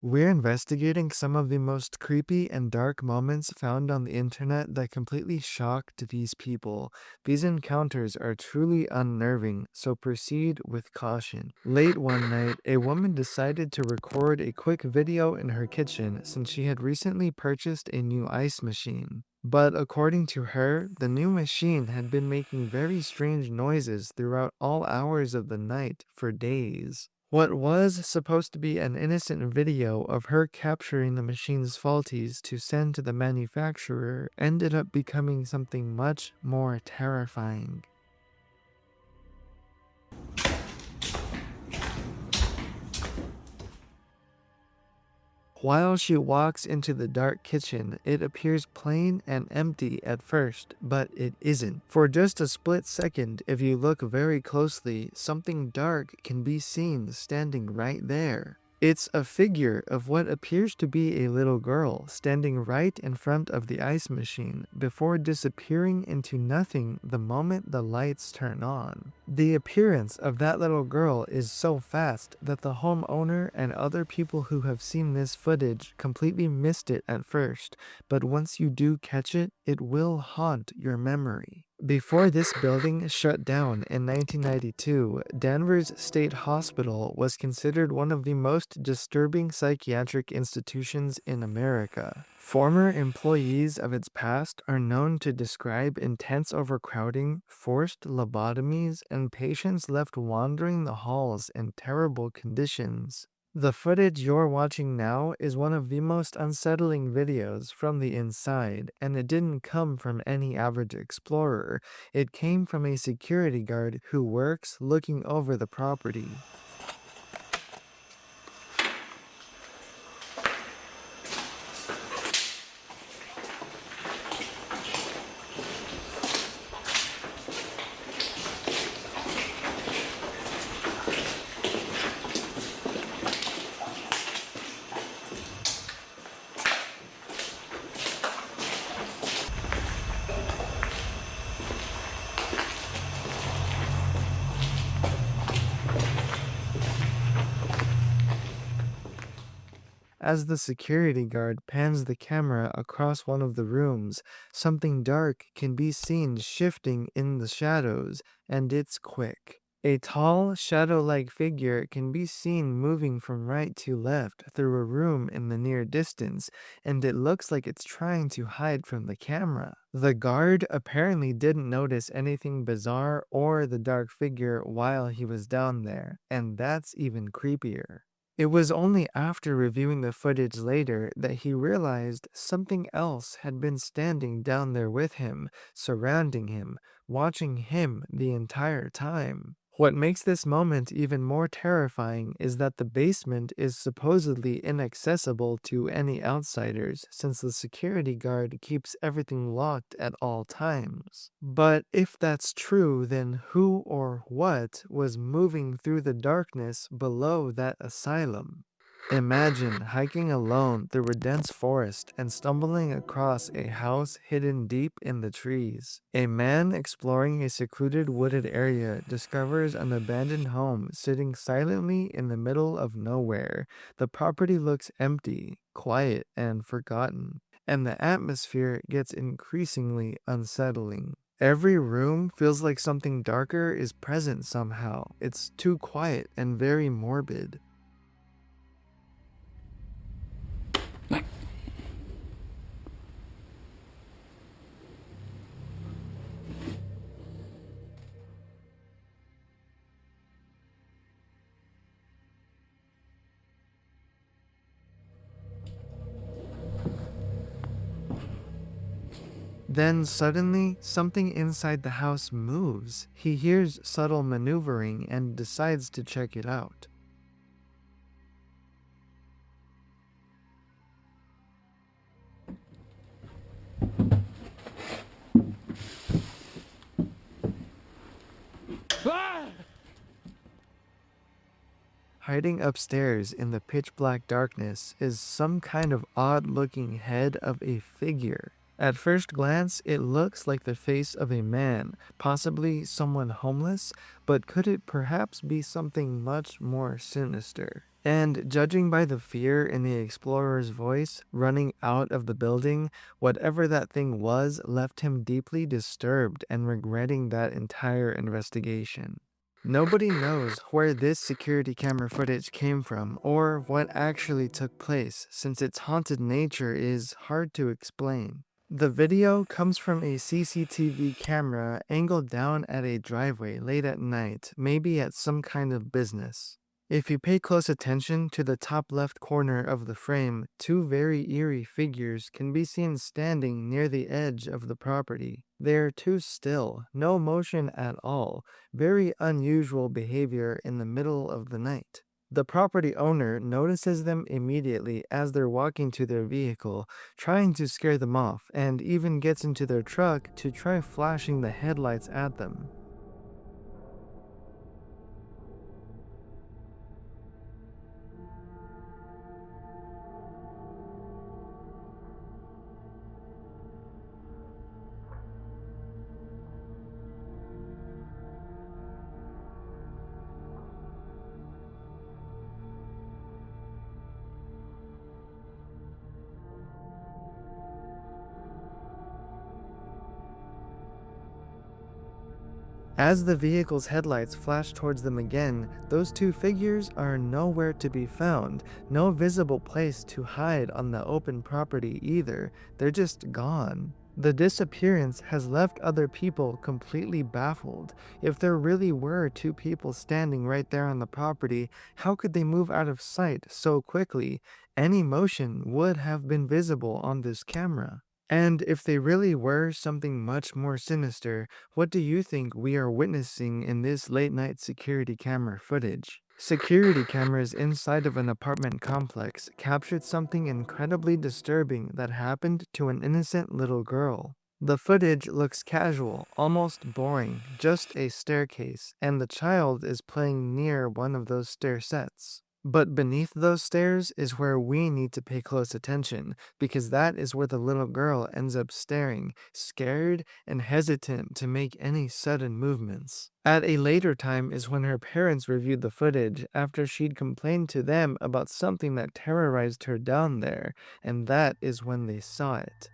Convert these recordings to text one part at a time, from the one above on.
We're investigating some of the most creepy and dark moments found on the internet that completely shocked these people. These encounters are truly unnerving, so proceed with caution. Late one night, a woman decided to record a quick video in her kitchen since she had recently purchased a new ice machine. But according to her, the new machine had been making very strange noises throughout all hours of the night for days. What was supposed to be an innocent video of her capturing the machine's faulties to send to the manufacturer ended up becoming something much more terrifying. While she walks into the dark kitchen, it appears plain and empty at first, but it isn't. For just a split second, if you look very closely, something dark can be seen standing right there. It's a figure of what appears to be a little girl standing right in front of the ice machine before disappearing into nothing the moment the lights turn on. The appearance of that little girl is so fast that the homeowner and other people who have seen this footage completely missed it at first, but once you do catch it, it will haunt your memory. Before this building shut down in 1992, Danvers State Hospital was considered one of the most disturbing psychiatric institutions in America. Former employees of its past are known to describe intense overcrowding, forced lobotomies, and patients left wandering the halls in terrible conditions. The footage you're watching now is one of the most unsettling videos from the inside, and it didn't come from any average explorer. It came from a security guard who works looking over the property. As the security guard pans the camera across one of the rooms, something dark can be seen shifting in the shadows, and it's quick. A tall, shadow-like figure can be seen moving from right to left through a room in the near distance, and it looks like it's trying to hide from the camera. The guard apparently didn't notice anything bizarre or the dark figure while he was down there, and that's even creepier. It was only after reviewing the footage later that he realized something else had been standing down there with him, surrounding him, watching him the entire time. What makes this moment even more terrifying is that the basement is supposedly inaccessible to any outsiders since the security guard keeps everything locked at all times. But if that's true, then who or what was moving through the darkness below that asylum? Imagine hiking alone through a dense forest and stumbling across a house hidden deep in the trees. A man exploring a secluded wooded area discovers an abandoned home sitting silently in the middle of nowhere. The property looks empty, quiet, and forgotten, and the atmosphere gets increasingly unsettling. Every room feels like something darker is present somehow. It's too quiet and very morbid. Then suddenly, something inside the house moves. He hears subtle maneuvering and decides to check it out. Hiding upstairs in the pitch black darkness is some kind of odd looking head of a figure. At first glance, it looks like the face of a man, possibly someone homeless, but could it perhaps be something much more sinister? And judging by the fear in the explorer's voice, running out of the building, whatever that thing was left him deeply disturbed and regretting that entire investigation. Nobody knows where this security camera footage came from or what actually took place, since its haunted nature is hard to explain. The video comes from a CCTV camera angled down at a driveway late at night, maybe at some kind of business. If you pay close attention to the top left corner of the frame, two very eerie figures can be seen standing near the edge of the property. They are too still, no motion at all, very unusual behavior in the middle of the night. The property owner notices them immediately as they're walking to their vehicle, trying to scare them off, and even gets into their truck to try flashing the headlights at them. As the vehicle's headlights flash towards them again, those two figures are nowhere to be found, no visible place to hide on the open property either, they're just gone. The disappearance has left other people completely baffled. If there really were two people standing right there on the property, how could they move out of sight so quickly? Any motion would have been visible on this camera. And if they really were something much more sinister, what do you think we are witnessing in this late night security camera footage? Security cameras inside of an apartment complex captured something incredibly disturbing that happened to an innocent little girl. The footage looks casual, almost boring, just a staircase, and the child is playing near one of those stair sets. But beneath those stairs is where we need to pay close attention, because that is where the little girl ends up staring, scared and hesitant to make any sudden movements. At a later time is when her parents reviewed the footage after she'd complained to them about something that terrorized her down there, and that is when they saw it.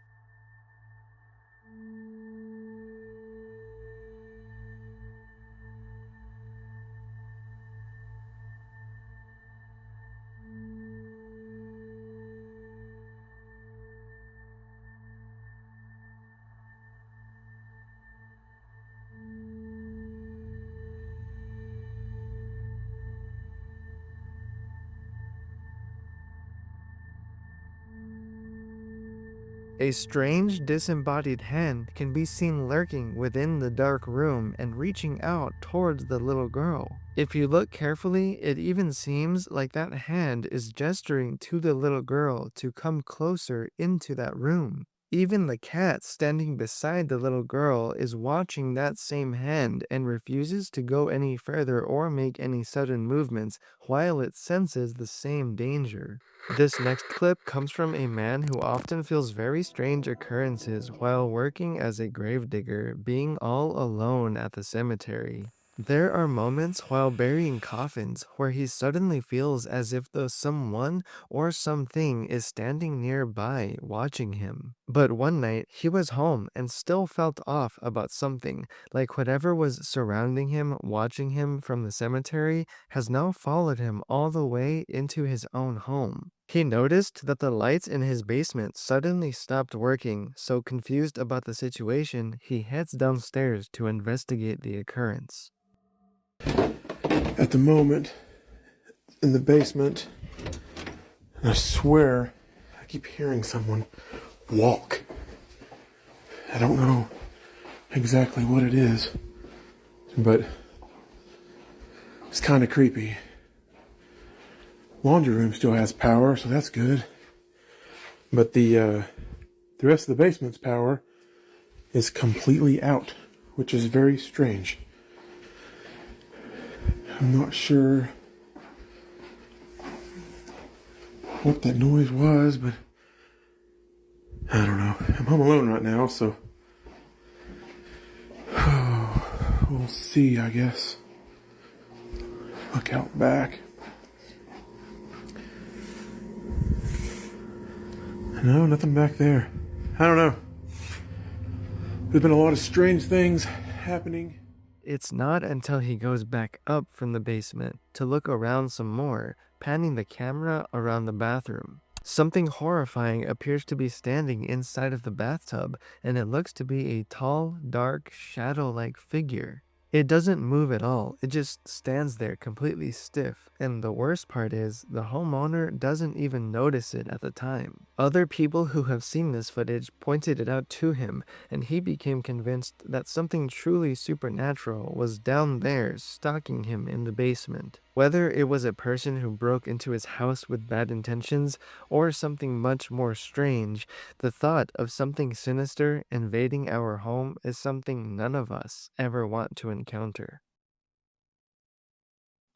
A strange, disembodied hand can be seen lurking within the dark room and reaching out towards the little girl. If you look carefully, it even seems like that hand is gesturing to the little girl to come closer into that room. Even the cat standing beside the little girl is watching that same hand and refuses to go any further or make any sudden movements while it senses the same danger. This next clip comes from a man who often feels very strange occurrences while working as a gravedigger, being all alone at the cemetery. There are moments while burying coffins where he suddenly feels as if though someone or something is standing nearby watching him. But one night, he was home and still felt off about something, like whatever was surrounding him, watching him from the cemetery, has now followed him all the way into his own home. He noticed that the lights in his basement suddenly stopped working, so confused about the situation, he heads downstairs to investigate the occurrence. At the moment, in the basement, and I swear I keep hearing someone walk. I don't know exactly what it is, but it's kind of creepy. Laundry room still has power, so that's good. But the rest of the basement's power is completely out, which is very strange. I'm not sure what that noise was, but I don't know. I'm home alone right now, so we'll see, I guess. Look out back. No, nothing back there. I don't know. There's been a lot of strange things happening. It's not until he goes back up from the basement to look around some more, panning the camera around the bathroom. Something horrifying appears to be standing inside of the bathtub, and it looks to be a tall, dark, shadow-like figure. It doesn't move at all, it just stands there completely stiff, and the worst part is, the homeowner doesn't even notice it at the time. Other people who have seen this footage pointed it out to him, and he became convinced that something truly supernatural was down there stalking him in the basement. Whether it was a person who broke into his house with bad intentions, or something much more strange, the thought of something sinister invading our home is something none of us ever want to encounter.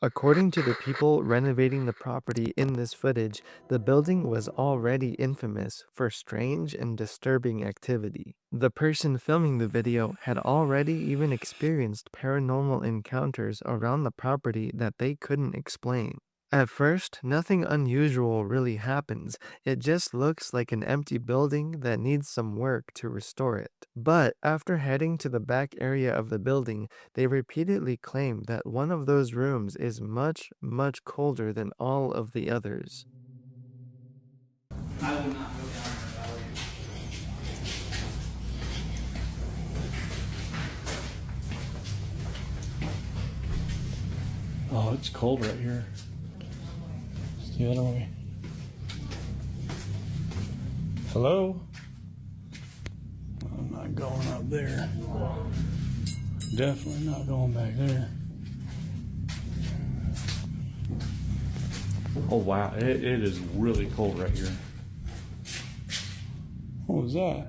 According to the people renovating the property in this footage, the building was already infamous for strange and disturbing activity. The person filming the video had already even experienced paranormal encounters around the property that they couldn't explain. At first, nothing unusual really happens. It just looks like an empty building that needs some work to restore it. But after heading to the back area of the building, they repeatedly claim that one of those rooms is much, much colder than all of the others. Oh, it's cold right here. See that away. Hello? I'm not going up there. Definitely not going back there. Oh wow, it is really cold right here. What was that?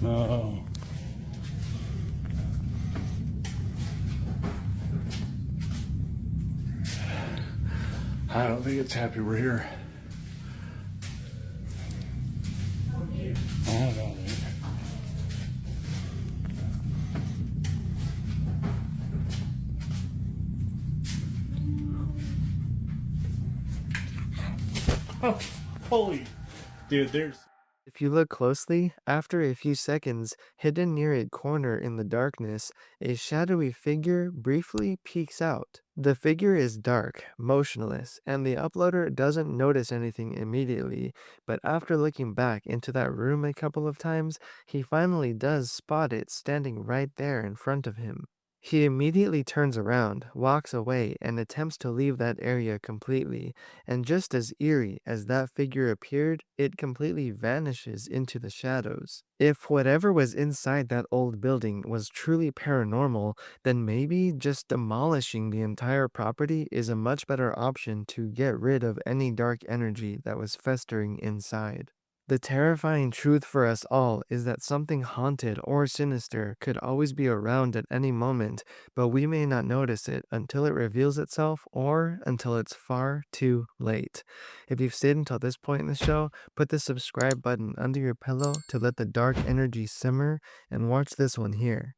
No. I don't think it's happy we're here. I don't know. Oh, holy. Dude, there's... If you look closely, after a few seconds, hidden near a corner in the darkness, a shadowy figure briefly peeks out. The figure is dark, motionless, and the uploader doesn't notice anything immediately, but after looking back into that room a couple of times, he finally does spot it standing right there in front of him. He immediately turns around, walks away, and attempts to leave that area completely, and just as eerie as that figure appeared, it completely vanishes into the shadows. If whatever was inside that old building was truly paranormal, then maybe just demolishing the entire property is a much better option to get rid of any dark energy that was festering inside. The terrifying truth for us all is that something haunted or sinister could always be around at any moment, but we may not notice it until it reveals itself or until it's far too late. If you've stayed until this point in the show, put the subscribe button under your pillow to let the dark energy simmer and watch this one here.